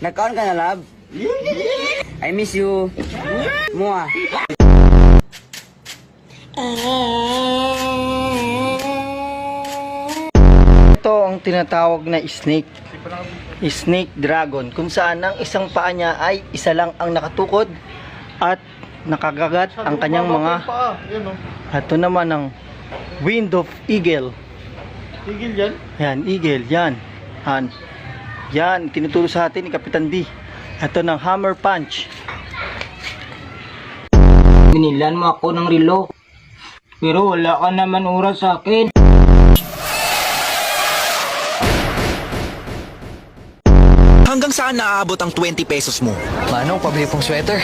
Nagkaon ka na, love? I miss you. Mua. Ito ang tinatawag na snake. Snake dragon. Kung saan ang isang paa niya ay isa lang ang nakatukod at nakagagat ang kanyang mga. Ito naman ang wind of eagle. Tigil yan? Yan, eagle, yan. Yan, tinuturo sa atin ni Kapitan D. Ito ng hammer punch. Binilan mo ako ng relo. Pero wala ka naman oras sa akin. Hanggang saan naaabot ang 20 pesos mo? Manong, pabili pong sweater.